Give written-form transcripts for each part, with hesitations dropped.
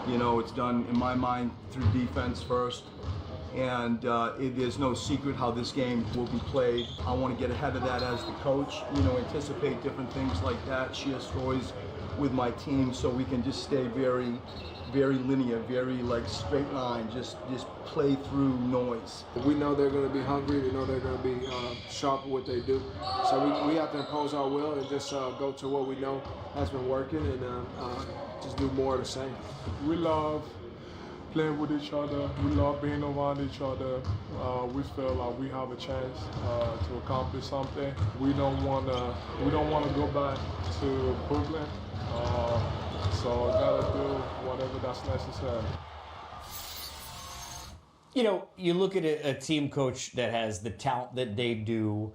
You know, it's done, in my mind, through defense first. And there's no secret how this game will be played. I want to get ahead of that as the coach, you know, anticipate different things like that, share stories with my team so we can just stay very, very linear, very like straight line, just play through noise. We know they're going to be hungry. We know they're going to be sharp at what they do. So we have to impose our will and just go to what we know has been working and just do more of the same. We love playing with each other. We love being around each other. We feel like we have a chance to accomplish something. We don't want to go back to Brooklyn. So gotta do whatever that's necessary. You know, you look at a team coach that has the talent that they do.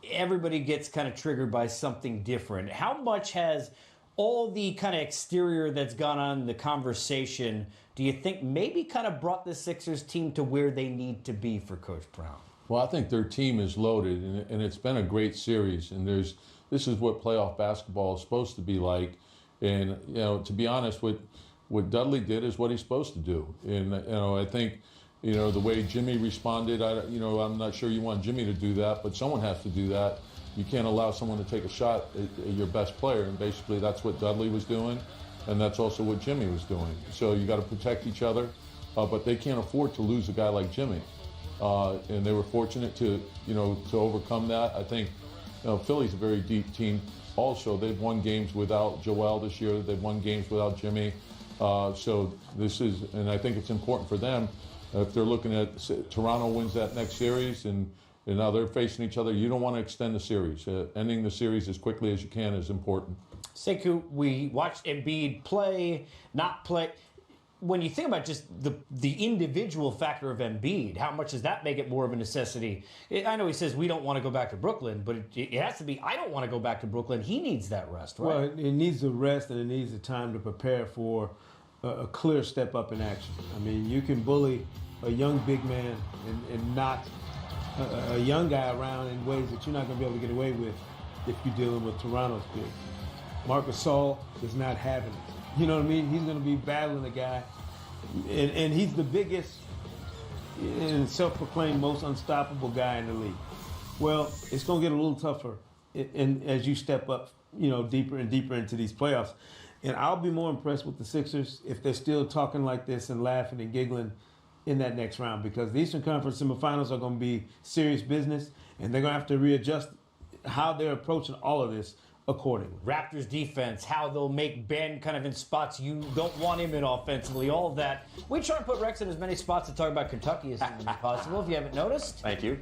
Everybody gets kind of triggered by something different. How much has all the kind of exterior that's gone on in the conversation, do you think maybe kind of brought the Sixers team to where they need to be for Coach Brown? Well, I think their team is loaded, and it's been a great series. And this is what playoff basketball is supposed to be like. And you know, to be honest, what Dudley did is what he's supposed to do. And you know, I think the way Jimmy responded, I'm not sure you want Jimmy to do that, but someone has to do that. You can't allow someone to take a shot at your best player, and basically that's what Dudley was doing, and that's also what Jimmy was doing. So you got to protect each other, but they can't afford to lose a guy like Jimmy. And they were fortunate to overcome that. I think Philly's a very deep team. Also, they've won games without Joel this year. They've won games without Jimmy. So this is, and I think it's important for them if they're looking at Toronto wins that next series and now they're facing each other. You don't want to extend the series. Ending the series as quickly as you can is important. Sekou, we watched Embiid play, not play. When you think about just the individual factor of Embiid, how much does that make it more of a necessity? I know he says we don't want to go back to Brooklyn, but it has to be, I don't want to go back to Brooklyn. He needs that rest, right? Well, it needs the rest and it needs the time to prepare for a clear step up in action. I mean, you can bully a young big man and knock a young guy around in ways that you're not going to be able to get away with if you're dealing with Toronto's big. Marc Gasol is not having it. You know what I mean? He's going to be battling a guy, and he's the biggest and self-proclaimed most unstoppable guy in the league. Well, it's going to get a little tougher as you step up, deeper and deeper into these playoffs. And I'll be more impressed with the Sixers if they're still talking like this and laughing and giggling in that next round, because the Eastern Conference semifinals are going to be serious business, and they're going to have to readjust how they're approaching all of this accordingly. Raptors defense, how they'll make Ben kind of in spots you don't want him in offensively, all of that. We try and put Rex in as many spots to talk about Kentucky as possible, if you haven't noticed. Thank you.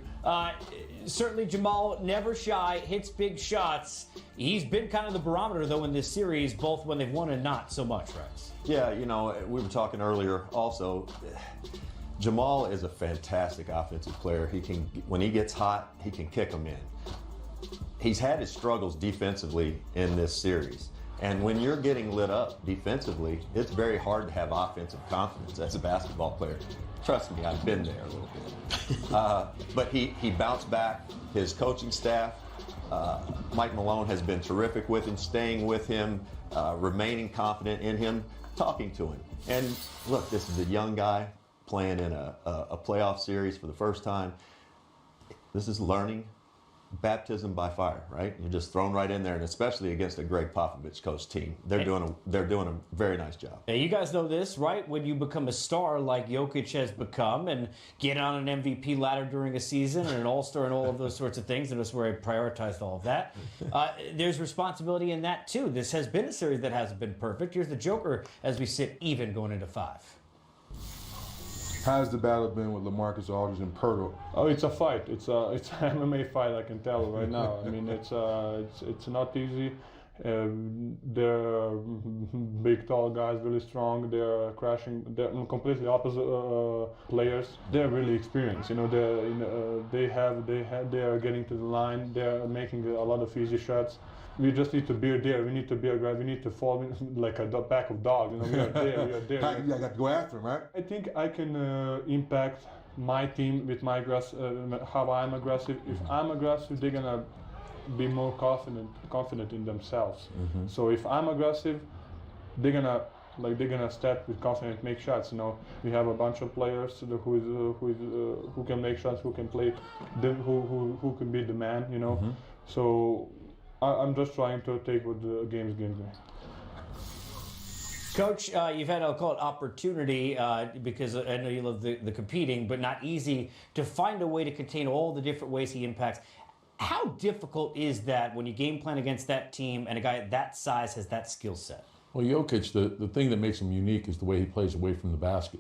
Certainly Jamal, never shy, hits big shots. He's been kind of the barometer, though, in this series, both when they've won and not so much, Rex. Yeah, we were talking earlier also. Jamal is a fantastic offensive player. When he gets hot, he can kick them in. He's had his struggles defensively in this series. And when you're getting lit up defensively, it's very hard to have offensive confidence as a basketball player. Trust me, I've been there a little bit. But he bounced back. His coaching staff, Mike Malone has been terrific with him, staying with him, remaining confident in him, talking to him. And look, this is a young guy playing in a playoff series for the first time. This is learning. Baptism by fire, right? You're just thrown right in there, and especially against a Greg Popovich coach team. They're doing a very nice job. Now, you guys know this, right? When you become a star like Jokic has become and get on an MVP ladder during a season and an All-Star and all of those sorts of things, and that's where I prioritized all of that. There's responsibility in that, too. This has been a series that hasn't been perfect. Here's the Joker as we sit even going into 5. How's the battle been with LaMarcus Aldridge and Pirtle? Oh, it's a fight. It's an MMA fight. I can tell right now. I mean, it's not easy. They're big, tall guys, really strong. They're crashing. They're completely opposite players. They're really experienced. They are getting to the line. They're making a lot of easy shots. We just need to be there. We need to be aggressive. We need to fall in like a pack of dogs. We are there. We are there. You got to go after him, right? I think I can impact my team with my how I'm aggressive. If I'm aggressive, they're gonna be more confident in themselves. Mm-hmm. So if I'm aggressive, they're gonna Like they're gonna step with confidence, make shots. You know, we have a bunch of players who can make shots, who can play, who can be the man. You know, so I'm just trying to take what the games gives me. Coach, you've had, I'll call it opportunity, because I know you love the competing, but not easy to find a way to contain all the different ways he impacts. How difficult is that when you game plan against that team and a guy that size has that skill set? Well, Jokic, the thing that makes him unique is the way he plays away from the basket.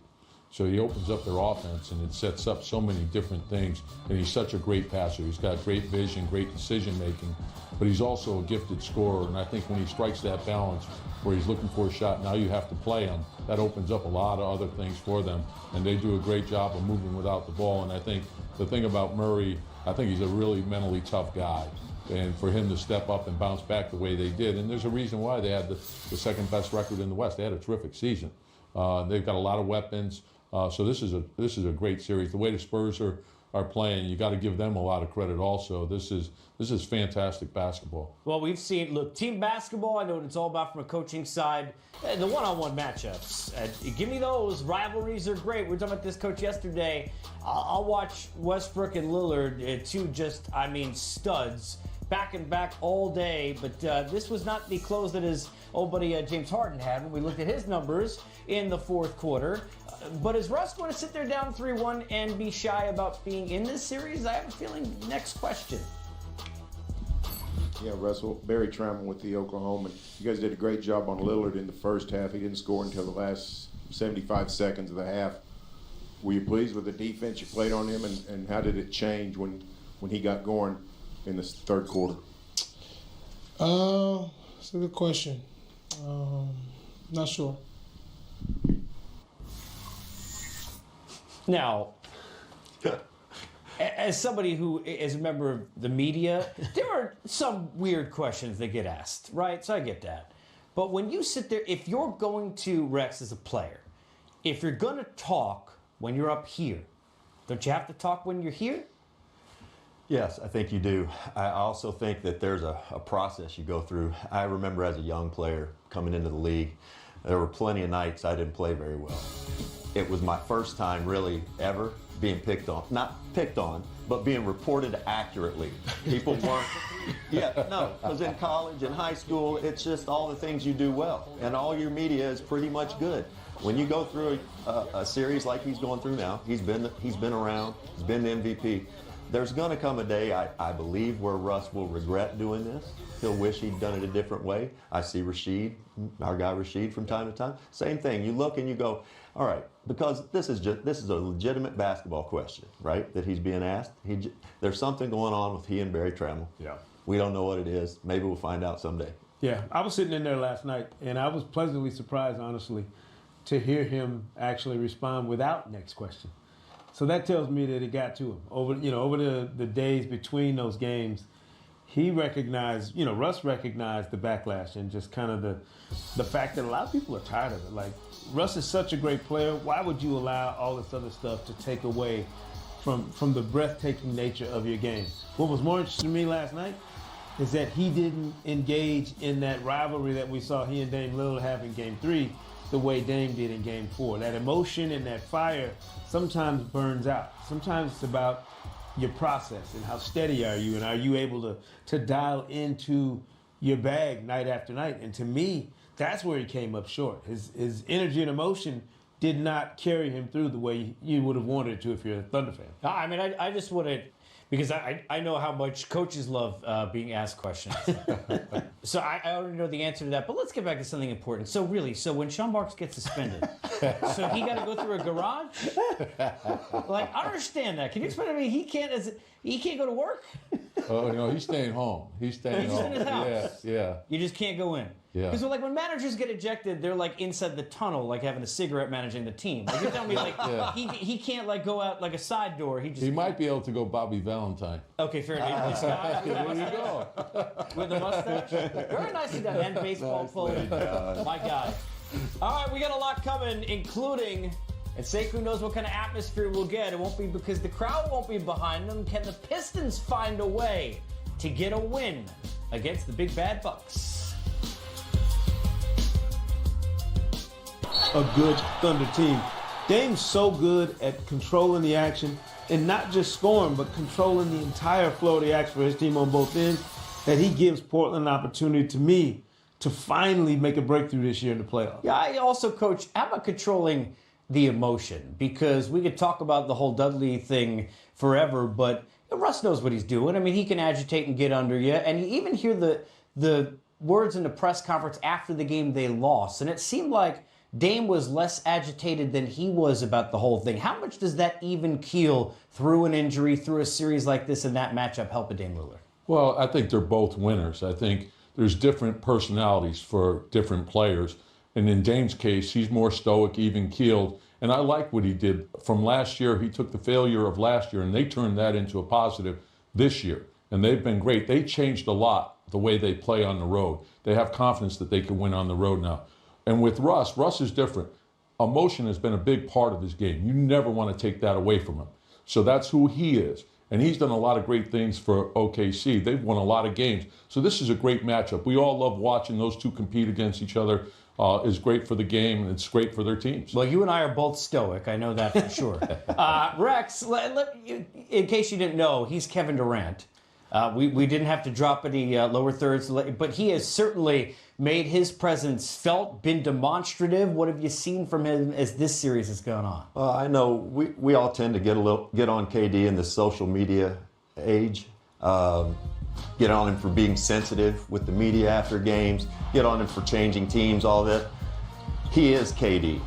So he opens up their offense, and it sets up so many different things. And he's such a great passer. He's got great vision, great decision-making, but he's also a gifted scorer. And I think when he strikes that balance where he's looking for a shot, now you have to play him, that opens up a lot of other things for them. And they do a great job of moving without the ball. And I think the thing about Murray, I think he's a really mentally tough guy. And for him to step up and bounce back the way they did, and there's a reason why they had the second best record in the West. They had a terrific season. They've got a lot of weapons. So this is a great series. The way the Spurs are playing, you got to give them a lot of credit also. This is fantastic basketball. Well, we've seen, look, team basketball, I know what it's all about from a coaching side. The one-on-one matchups, give me those. Rivalries are great. We were talking about this, Coach, yesterday. I'll watch Westbrook and Lillard, two just, studs, back and back all day. But this was not the close that his old buddy James Harden had when we looked at his numbers in the fourth quarter. But is Russ going to sit there down 3-1 and be shy about being in this series? I have a feeling. Next question. Yeah, Russell, Barry Trammell with the Oklahoma. You guys did a great job on Lillard in the first half. He didn't score until the last 75 seconds of the half. Were you pleased with the defense you played on him, and how did it change when he got going in the third quarter? That's a good question. Not sure. Now, as somebody who is a member of the media, there are some weird questions that get asked, right? So I get that. But when you sit there, if you're going to, Rex, as a player, if you're going to talk when you're up here, don't you have to talk when you're here? Yes, I think you do. I also think that there's a process you go through. I remember as a young player coming into the league, there were plenty of nights I didn't play very well. It was my first time really ever being picked on. Not picked on, but being reported accurately. People weren't, because in college and high school, it's just all the things you do well. And all your media is pretty much good. When you go through a series like he's going through now, he's been around, he's been the MVP. There's going to come a day, I believe, where Russ will regret doing this. He'll wish he'd done it a different way. I see Rasheed, our guy Rasheed, from time to time. Same thing. You look and you go, all right, because this is a legitimate basketball question, right, that he's being asked. There's something going on with he and Barry Trammell. Yeah. We don't know what it is. Maybe we'll find out someday. Yeah, I was sitting in there last night, and I was pleasantly surprised, honestly, to hear him actually respond without next question. So that tells me that it got to him. Over the days between those games, he recognized, Russ recognized the backlash and just kind of the fact that a lot of people are tired of it. Like, Russ is such a great player. Why would you allow all this other stuff to take away from the breathtaking nature of your game? What was more interesting to me last night is that he didn't engage in that rivalry that we saw he and Dame Lillard have in Game 3 the way Dame did in Game 4. That emotion and that fire sometimes burns out. Sometimes it's about your process and how steady are you, and are you able to dial into your bag night after night. And to me, that's where he came up short. His energy and emotion did not carry him through the way you would have wanted it to if you're a Thunder fan. I just want to, because I know how much coaches love being asked questions. So I already know the answer to that, but let's get back to something important. So when Sean Marks gets suspended, so he got to go through a garage? Like, I understand that. Can you explain to me, he can't go to work? Oh, no, he's staying home. He's staying home. in his house. Yeah. You just can't go in. Yeah. Because like when managers get ejected, they're like inside the tunnel, like having a cigarette managing the team. Like you're telling me like he can't like go out like a side door. He might be able to go Bobby Valentine. Okay, fair enough. There you go. With the mustache. Very nicely done. And baseball folded. My guy. All right, we got a lot coming, including, and Sekou knows what kind of atmosphere we'll get. It won't be because the crowd won't be behind them. Can the Pistons find a way to get a win against the Big Bad Bucks? a good Thunder team. Dame's so good at controlling the action and not just scoring, but controlling the entire flow of the action for his team on both ends, that he gives Portland an opportunity, to me, to finally make a breakthrough this year in the playoffs. Yeah, I also, Coach, how about controlling the emotion? Because we could talk about the whole Dudley thing forever, but Russ knows what he's doing. I mean, he can agitate and get under you, and you even hear the words in the press conference after the game they lost, and it seemed like Dame was less agitated than he was about the whole thing. How much does that even keel through an injury, through a series like this, and that matchup help a Dame Lillard? Well, I think they're both winners. I think there's different personalities for different players. And in Dame's case, he's more stoic, even keeled. And I like what he did from last year. He took the failure of last year and they turned that into a positive this year. And they've been great. They changed a lot the way they play on the road. They have confidence that they can win on the road now. And with Russ is different. Emotion has been a big part of his game. You never want to take that away from him. So that's who he is. And he's done a lot of great things for OKC. They've won a lot of games. So this is a great matchup. We all love watching those two compete against each other. Is great for the game, and it's great for their teams. Well, you and I are both stoic. I know that for sure. Rex, in case you didn't know, he's Kevin Durant. We didn't have to drop any lower thirds, but he has certainly made his presence felt, been demonstrative. What have you seen from him as this series has gone on? Well, I know we all tend to get on KD in the social media age. Get on him for being sensitive with the media after games. Get on him for changing teams, all that. He is KD.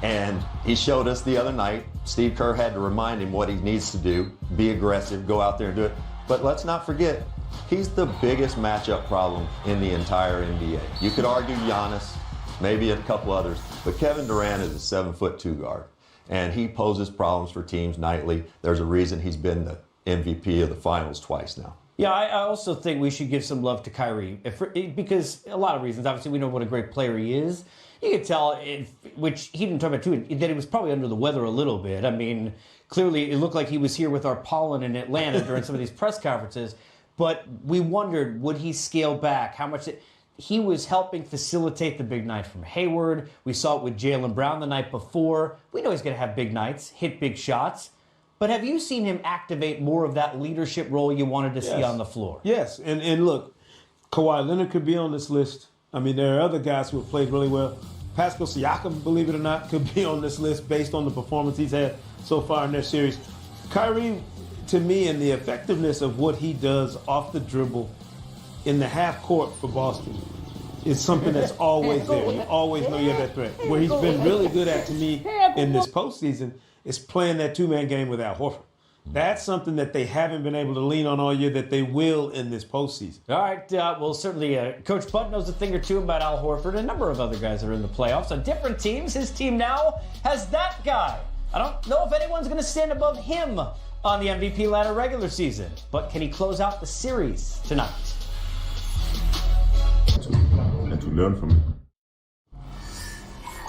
And he showed us the other night, Steve Kerr had to remind him what he needs to do. Be aggressive, go out there and do it. But let's not forget, he's the biggest matchup problem in the entire NBA. You could argue Giannis, maybe a couple others, but Kevin Durant is a 7'2" guard. And he poses problems for teams nightly. There's a reason he's been the MVP of the finals twice now. Yeah, I also think we should give some love to Kyrie because a lot of reasons. Obviously, we know what a great player he is. You could tell, which he didn't talk about too, that he was probably under the weather a little bit. I mean, clearly it looked like he was here with our pollen in Atlanta during some of these press conferences. But we wondered, would he scale back? How much he was helping facilitate the big night from Hayward. We saw it with Jaylen Brown the night before. We know he's going to have big nights, hit big shots. But have you seen him activate more of that leadership role you wanted to see on the floor? Yes, and look, Kawhi Leonard could be on this list. I mean, there are other guys who have played really well. Pascal Siakam, believe it or not, could be on this list based on the performance he's had so far in their series. Kyrie, to me, and the effectiveness of what he does off the dribble in the half court for Boston is something that's always there. You always know you have that threat. Where he's been really good at, to me, in this postseason is playing that two-man game with Al Horford. That's something that they haven't been able to lean on all year that they will in this postseason. All right, well, certainly Coach Bud knows a thing or two about Al Horford. A number of other guys are in the playoffs on different teams. His team now has that guy. I don't know if anyone's going to stand above him on the MVP ladder regular season, but can he close out the series tonight? And to learn from it.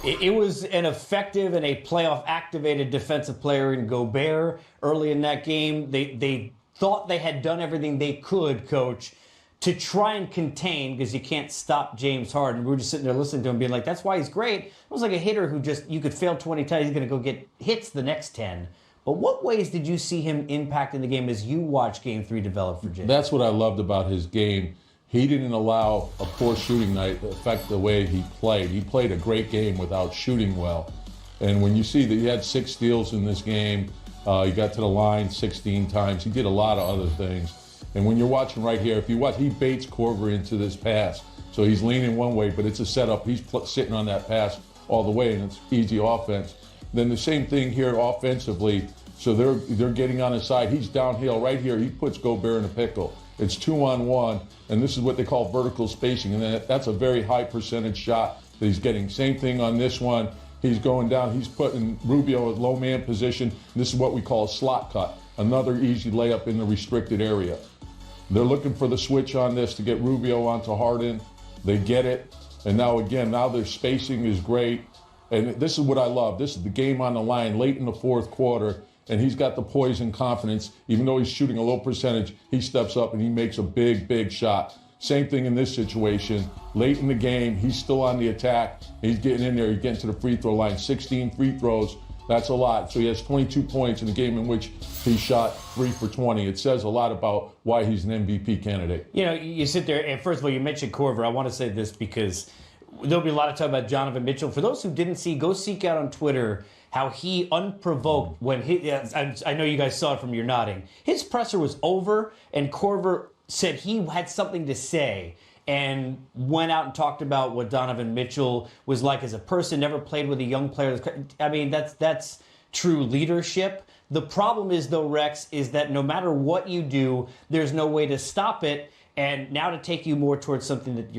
It was an effective and a playoff-activated defensive player in Gobert early in that game. They thought they had done everything they could, Coach, to try and contain, because you can't stop James Harden. We were just sitting there listening to him being like, that's why he's great. It was like a hitter who just, you could fail 20 times, he's going to go get hits the next 10. But what ways did you see him impacting the game as you watched Game 3 develop for James? That's what I loved about his game. He didn't allow a poor shooting night to affect the way he played. He played a great game without shooting well. And when you see that he had 6 steals in this game, he got to the line 16 times. He did a lot of other things. And when you're watching right here, if you watch, he baits Korver into this pass. So he's leaning one way, but it's a setup. He's sitting on that pass all the way, and it's easy offense. Then the same thing here offensively. So they're getting on his side. He's downhill right here. He puts Gobert in a pickle. It's 2-on-1, and this is what they call vertical spacing, and that's a very high percentage shot that he's getting. Same thing on this one. He's going down. He's putting Rubio in low man position. This is what we call a slot cut, another easy layup in the restricted area. They're looking for the switch on this to get Rubio onto Harden. They get it, and now their spacing is great. And this is what I love. This is the game on the line late in the fourth quarter. And he's got the poise and confidence. Even though he's shooting a low percentage, he steps up and he makes a big, big shot. Same thing in this situation. Late in the game, he's still on the attack. He's getting in there. He's getting to the free throw line. 16 free throws. That's a lot. So he has 22 points in a game in which he shot 3 for 20. It says a lot about why he's an MVP candidate. You know, you sit there, and first of all, you mentioned Corver. I want to say this because there'll be a lot of talk about Donovan Mitchell. For those who didn't see, go seek out on Twitter how he unprovoked when I know you guys saw it from your nodding. His presser was over, and Corver said he had something to say and went out and talked about what Donovan Mitchell was like as a person, never played with a young player. I mean, that's true leadership. The problem is, though, Rex, is that no matter what you do, there's no way to stop it. And now to take you more towards something that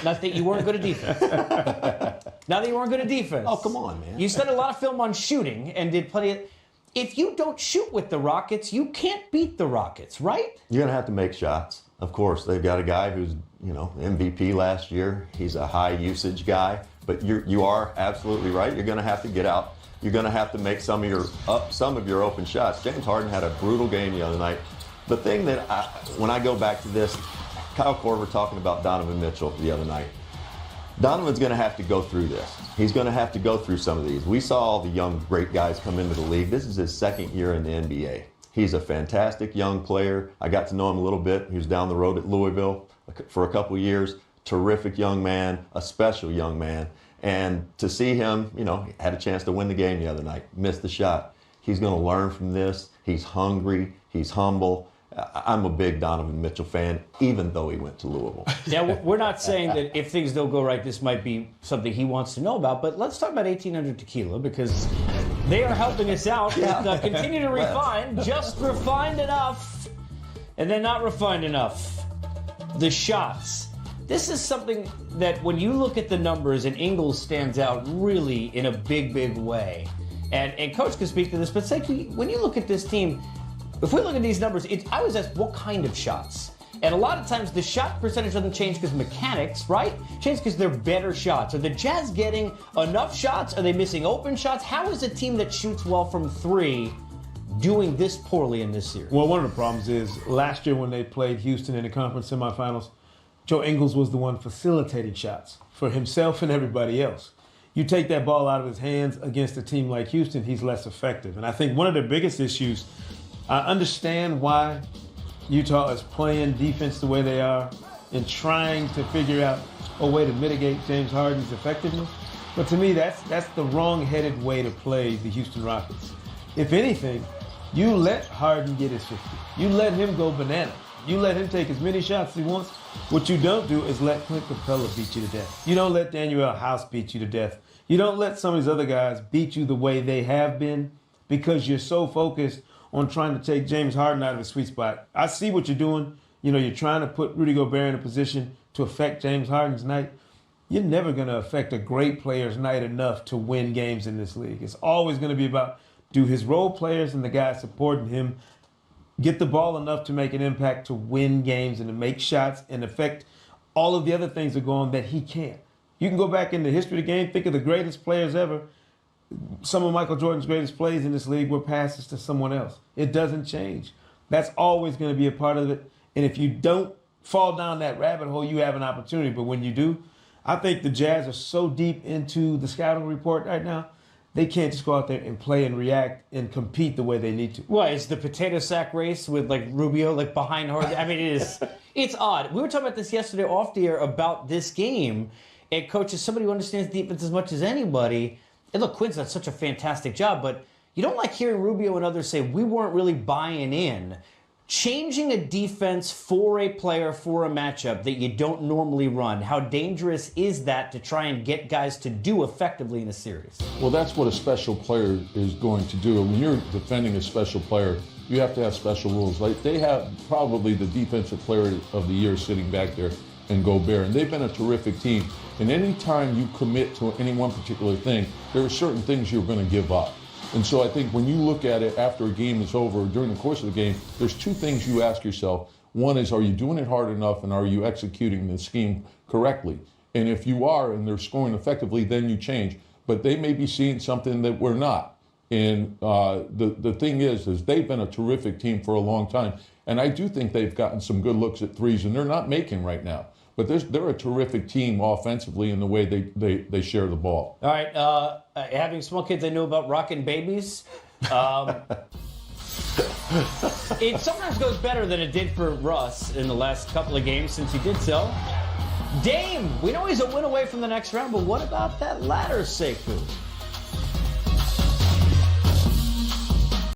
not that you weren't good at defense. Now that you weren't good at defense. Oh, come on, man. You spent a lot of film on shooting and did plenty of... If you don't shoot with the Rockets, you can't beat the Rockets, right? You're going to have to make shots. Of course, they've got a guy who's, MVP last year. He's a high usage guy, but you are absolutely right. You're going to have to get out. You're going to have to make some of your open shots. James Harden had a brutal game the other night. The thing that when I go back to this, Kyle Korver talking about Donovan Mitchell the other night. Donovan's going to have to go through this. He's going to have to go through some of these. We saw all the young, great guys come into the league. This is his second year in the NBA. He's a fantastic young player. I got to know him a little bit. He was down the road at Louisville for a couple of years. Terrific young man, a special young man. And to see him, had a chance to win the game the other night, missed the shot. He's going to learn from this. He's hungry. He's humble. I'm a big Donovan Mitchell fan, even though he went to Louisville. Now, we're not saying that if things don't go right, this might be something he wants to know about, but let's talk about 1800 Tequila, because they are helping us out. With, continue to refine, just refined enough, and then not refined enough. The shots. This is something that when you look at the numbers, and Ingles stands out really in a big, big way. And Coach can speak to this, but say, when you look at this team, if we look at these numbers, I was asked what kind of shots. And a lot of times the shot percentage doesn't change because mechanics, right? Change because they're better shots. Are the Jazz getting enough shots? Are they missing open shots? How is a team that shoots well from three doing this poorly in this series? Well, one of the problems is last year when they played Houston in the conference semifinals, Joe Ingles was the one facilitating shots for himself and everybody else. You take that ball out of his hands against a team like Houston, he's less effective. And I think one of the biggest issues, I understand why Utah is playing defense the way they are and trying to figure out a way to mitigate James Harden's effectiveness. But to me, that's the wrong-headed way to play the Houston Rockets. If anything, you let Harden get his 50. You let him go banana. You let him take as many shots as he wants. What you don't do is let Clint Capella beat you to death. You don't let Daniel House beat you to death. You don't let some of these other guys beat you the way they have been because you're so focused on trying to take James Harden out of his sweet spot. I see what you're doing. You're trying to put Rudy Gobert in a position to affect James Harden's night. You're never going to affect a great player's night enough to win games in this league. It's always going to be about, do his role players and the guys supporting him get the ball enough to make an impact to win games and to make shots and affect all of the other things that go on that he can't. You can go back in the history of the game, think of the greatest players ever. Some of Michael Jordan's greatest plays in this league were passes to someone else. It doesn't change. That's always going to be a part of it. And if you don't fall down that rabbit hole, you have an opportunity. But when you do, I think the Jazz are so deep into the scouting report right now, they can't just go out there and play and react and compete the way they need to. Well, it's the potato sack race with Rubio behind Harden. I mean, it's odd. We were talking about this yesterday off the air about this game. And Coach, as somebody who understands defense as much as anybody, and look, Quinn's done such a fantastic job, but you don't like hearing Rubio and others say, we weren't really buying in. Changing a defense for a player, for a matchup that you don't normally run, how dangerous is that to try and get guys to do effectively in a series? Well, that's what a special player is going to do. When you're defending a special player, you have to have special rules. Like they have probably the defensive player of the year sitting back there in Gobert, and they've been a terrific team. And any time you commit to any one particular thing, there are certain things you're going to give up. And so I think when you look at it after a game is over, during the course of the game, there's two things you ask yourself. One is, are you doing it hard enough, and are you executing the scheme correctly? And if you are, and they're scoring effectively, then you change. But they may be seeing something that we're not. And the thing is they've been a terrific team for a long time. And I do think they've gotten some good looks at threes, and they're not making right now. But they're a terrific team offensively in the way they share the ball. All right, having small kids, I know about rocking babies. It sometimes goes better than it did for Russ in the last couple of games since he did so. Dame, we know he's a win away from the next round, but what about that ladder, Sekou?